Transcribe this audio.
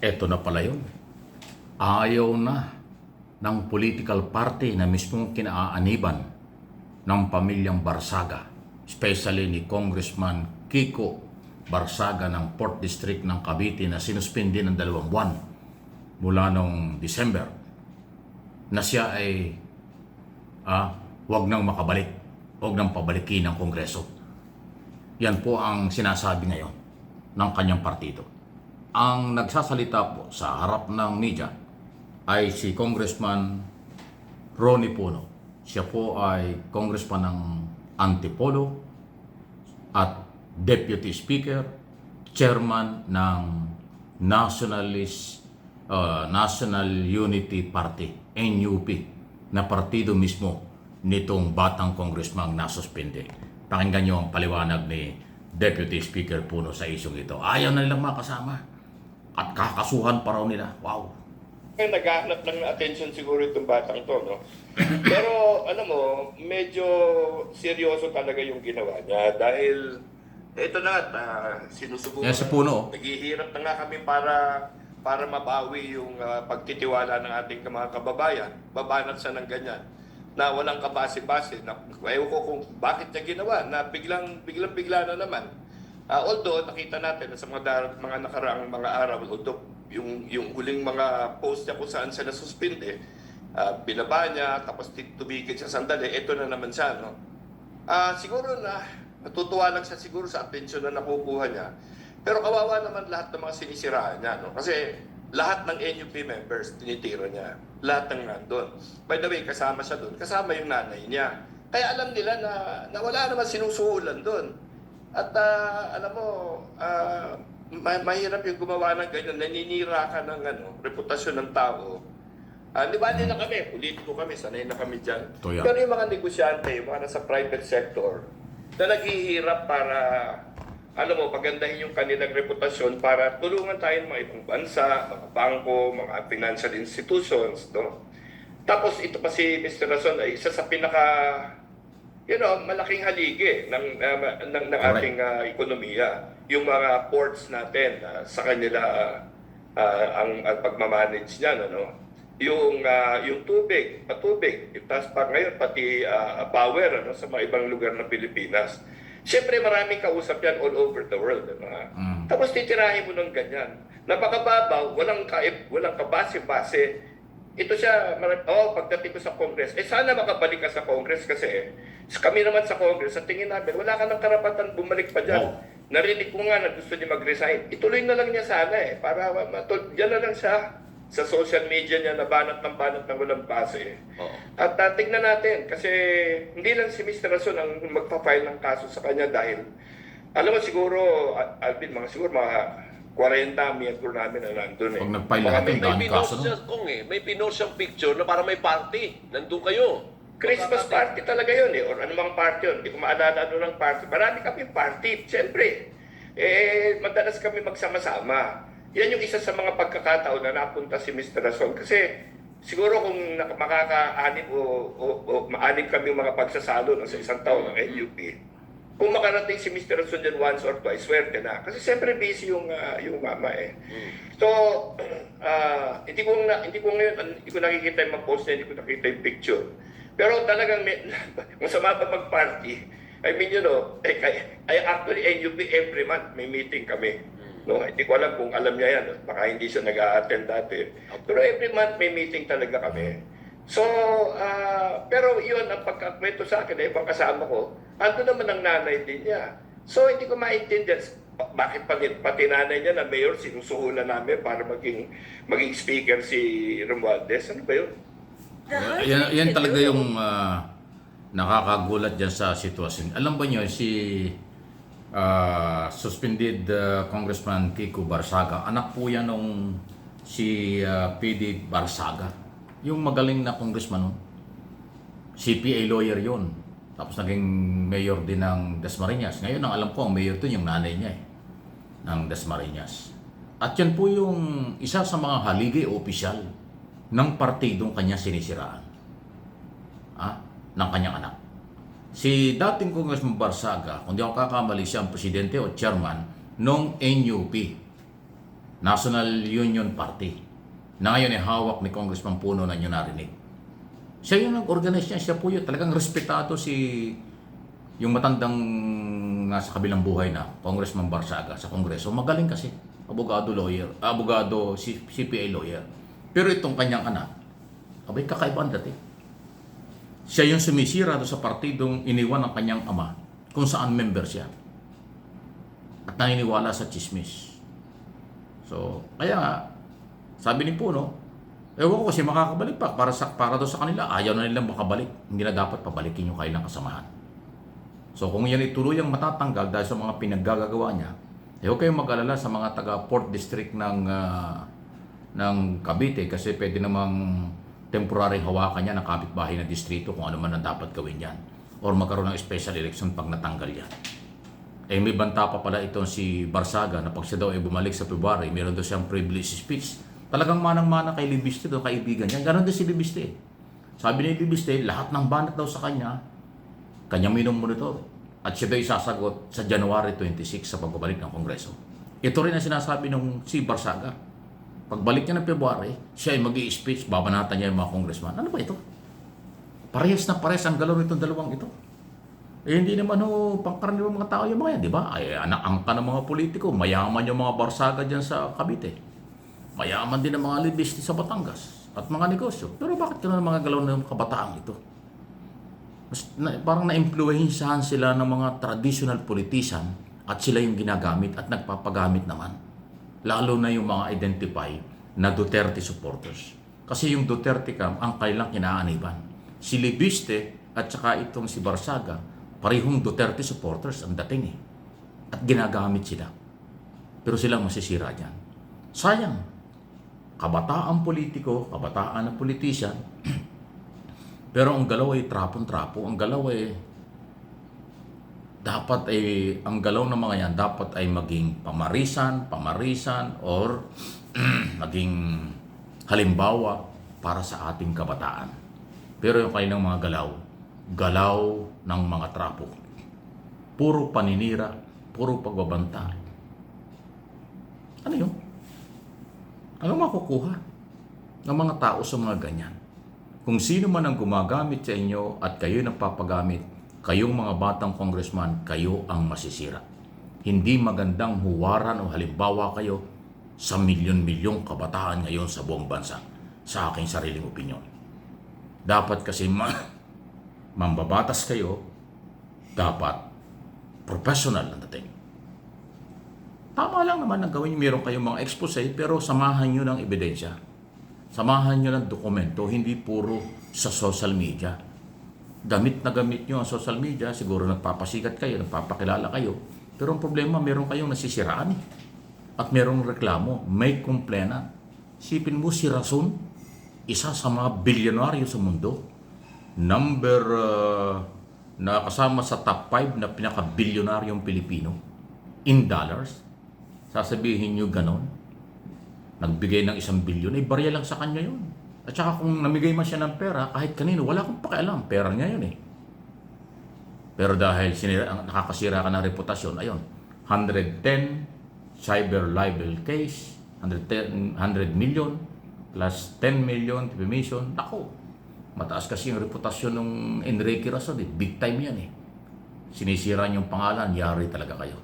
Eto na pala yun. Ayaw na ng political party na mismong kinaaaniban ng pamilyang Barsaga, especially ni Congressman Kiko Barsaga ng 4th District ng Cavite na sinuspindi ng 2 buwan mula noong December, na siya ay wag nang makabalik, wag nang pabalikin ng Kongreso. Yan po ang sinasabi ngayon ng kanyang partido. Ang nagsasalita po sa harap ng media ay si Congressman Ronnie Puno. Siya po ay congressman ng Antipolo at Deputy Speaker, Chairman ng National Unity Party, NUP, na partido mismo nitong batang congressman nasuspende. Pakinggan niyo ang paliwanag ni Deputy Speaker Puno sa isyong ito. Ayaw na nilang makasama at kakasuhan pa raw nila. Wow! Naghahanap lang ng attention siguro itong batang to, no? Pero, mo, medyo seryoso talaga yung ginawa niya dahil ito na at sinusubukan. Yan si Puno. Naghihirap na nga kami para mabawi yung pagtitiwala ng ating mga kababayan. Babanat sa ng ganyan na walang kabase-base. Ewan ko kung bakit niya ginawa na biglang-bigla na naman. Although nakita natin na sa mga nakaraang mga araw, although yung huling mga post niya kung saan siya nasuspinde, binaba niya, tapos tumigil siya sandali, ito na naman siya, no? Siguro na natutuwa lang siya siguro sa atensyon na nakukuha niya. Pero kawawa naman lahat ng mga sinisiraan niya, no? Kasi lahat ng NUP members tinitira niya. Lahat ng nandun. By the way, kasama siya doon. Kasama yung nanay niya. Kaya alam nila na wala naman sinusuhulan doon. At alam mo, mahirap yung gumawa ng ganyan. Naninira ka ng reputasyon ng tao. Di ba na kami, politiko kami, sanay na kami dyan. Pero yung mga negosyante, yung mga nasa private sector, na naghihirap para pagandahin yung kanilang reputasyon para tulungan tayo ng mga ibang bansa, mga bangko, mga financial institutions, no? Tapos ito pa si Mr. Rason ay isa sa malaking haligi ng ating ekonomiya. Yung mga ports natin, sa kanila ang pagmamanage niya, no? Yung patubig, tapos pa ngayon pati power sa mga ibang lugar ng Pilipinas. Siyempre maraming kausap yan all over the world. Tapos titirahin mo ng ganyan. Napakababaw, walang kabase-base. Ito siya, pagdating ko sa Congress, sana makabalik ka sa Congress kasi kami naman sa Congress, sa tingin namin, wala ka ng karapatan bumalik pa dyan. Narinig ko nga na gusto niya mag-resign. Ituloy na lang niya sana para diyan na lang siya. Sa social media niya, banat ng walang base. At tignan natin, kasi hindi lang si Mr. Rason ang magpa-file ng kaso sa kanya dahil, alam mo siguro, Alvin, mga 40 miyembro namin na nandun. Pag nag-file lahat ng daming kaso, may pinost siyang picture na para may party. Nandun kayo. Christmas party talaga yun or anumang party yun. Hindi ko maalala ng party. Marami kami party, siyempre. Madalas kami magsama-sama. Yan yung isa sa mga pagkakataon na napunta si Mr. Rason. Kasi siguro kung makaka-anim o maanim kami mga pagsasalo sa isang taon ng NUP, kung makarating si Mr. Rason dyan once or twice, swerte na. Kasi siyempre busy yung mama eh. So, hindi ko nakikita yung mag-post niya, hindi ko nakikita yung picture. Pero talagang masama pa mag-party. I mean, actually NUP every month may meeting kami. No, hindi ko alam kung alam niya yan. Baka hindi siya nag-a-attend dati. Pero every month may meeting talaga kami. So, pero yun, ang pagkakwento sa akin, ibang kasama ko, ando naman ang nanay din niya. So, hindi ko maintindihan bakit pati nanay niya na mayor, sinusuhulan namin para maging speaker si Romualdez. Ano ba yun? Yan talaga yung nakakagulat dyan sa sitwasyon. Alam ba niyo, si suspended Congressman Kiko Barsaga, anak po yan nung si PD Barsaga, yung magaling na congressman nun. CPA lawyer yon. Tapos naging mayor din ng Dasmariñas. Ngayon ang alam ko ang mayor to yung nanay niya ng Dasmariñas. At yan po yung isa sa mga haligi o opisyal ng partidong kanya sinisiraan. Ng kanyang anak. Si dating Congressman Barsaga, kung di ako kakamali, siya ang presidente o chairman ng NUP. National Union Party, na ngayon ay hawak ni Congressman Puno na nyo narinig. Siya yung nag-organize niya, siya po yun. Talagang respetado yung matandang nasa kabilang buhay na Congressman Barsaga sa Kongreso. Magaling kasi, abogado, CPA lawyer. Pero itong kanyang anak, abay kakaiba ang dating. Siya yung sumisira doon sa partidong iniwan ng kanyang ama kung saan member siya. At naniniwala sa chismis. So, kaya nga, sabi ni Puno, ewan ko kasi makakabalik pa para doon sa kanila. Ayaw na nilang makabalik. Hindi na dapat pabalikin yung kailang kasamahan. So, kung yan ituluyang matatanggal dahil sa mga pinaggagawa niya, huwag kayong mag-alala sa mga taga Port District ng Cavite kasi pwede namang temporary hawakan niya ng kapitbahay na distrito kung ano man ang dapat gawin yan. Or magkaroon ng special election pag natanggal yan. Eh may banta pa pala itong si Barsaga na pag siya daw ay bumalik sa February, meron daw siyang privilege speech. Talagang manang-mana kay Libiste daw, kaibigan niya. Ganon din si Libiste. Sabi ni Libiste, lahat ng banat daw sa kanya minomonitor. At siya daw isasagot sa January 26 sa pagbabalik ng Kongreso. Ito rin ang sinasabi ng si Barsaga. Pagbalik niya ng February, siya ay mag-i-speech, babanatan niya yung mga congressman. Ano ba ito? Parehas na parehas ang galaw nitong dalawang ito. Eh hindi naman pangkaraniwang mga tao yung mga yan, di ba? Ay anak-angka ng mga politiko, mayaman yung mga Barsaga dyan sa Cavite. Mayaman din ang mga libiste sa Batangas at mga negosyo. Pero bakit gano'n ang mga galaw ng kabataan ito? Parang na-influensyahan sila ng mga traditional politician at sila yung ginagamit at nagpapagamit naman. Lalo na yung mga identify na Duterte supporters. Kasi yung Duterte cam ang kailang kinaaniban. Si Libiste at saka itong si Barsaga, parehong Duterte supporters ang dating eh. At ginagamit sila. Pero silang masisira dyan. Sayang. Kabataan politiko, kabataan na politician, pero ang galaw ay trapon-trapo. Ang galaw ay ang galaw ng mga yan dapat ay maging pamarisan, or maging halimbawa para sa ating kabataan. Pero yung kanilang mga galaw ng mga trapo. Puro paninira, puro pagbabanta. Ano yun? Ano makukuha ng mga tao sa mga ganyan? Kung sino man ang gumagamit sa inyo at kayo nagpapagamit, kayong mga batang congressman, kayo ang masisira. Hindi magandang huwaran o halimbawa kayo sa milyon-milyong kabataan ngayon sa buong bansa, sa aking sariling opinyon. Dapat kasi mambabatas kayo, dapat professional ang dating. Tama lang naman ang gawin nyo, meron kayong mga expose, pero samahan nyo ng ebidensya. Samahan nyo ng dokumento, hindi puro sa social media. Gamit na gamit nyo ang social media, siguro nagpapasikat kayo, nagpapakilala kayo. Pero ang problema, meron kayong nasisiraan eh. At merong reklamo, may complainant. Sipin mo si Rason, isa sa mga bilyonaryo sa mundo. Na kasama sa top 5 na pinaka-bilyonaryong Pilipino. In dollars. Sasabihin nyo ganon. Nagbigay ng 1 bilyon, barya lang sa kanya yun. At saka kung namigay man siya ng pera, kahit kanino, wala akong pakialam. Pera niya yun eh. Pero dahil nakakasira ka ng reputasyon, ayun, 110 cyber libel case, 100 million, plus 10 million defamation. Ako, mataas kasi yung reputasyon ng Enrique Rason eh. Big time yan eh. Sinisira niyong pangalan, yari talaga kayo.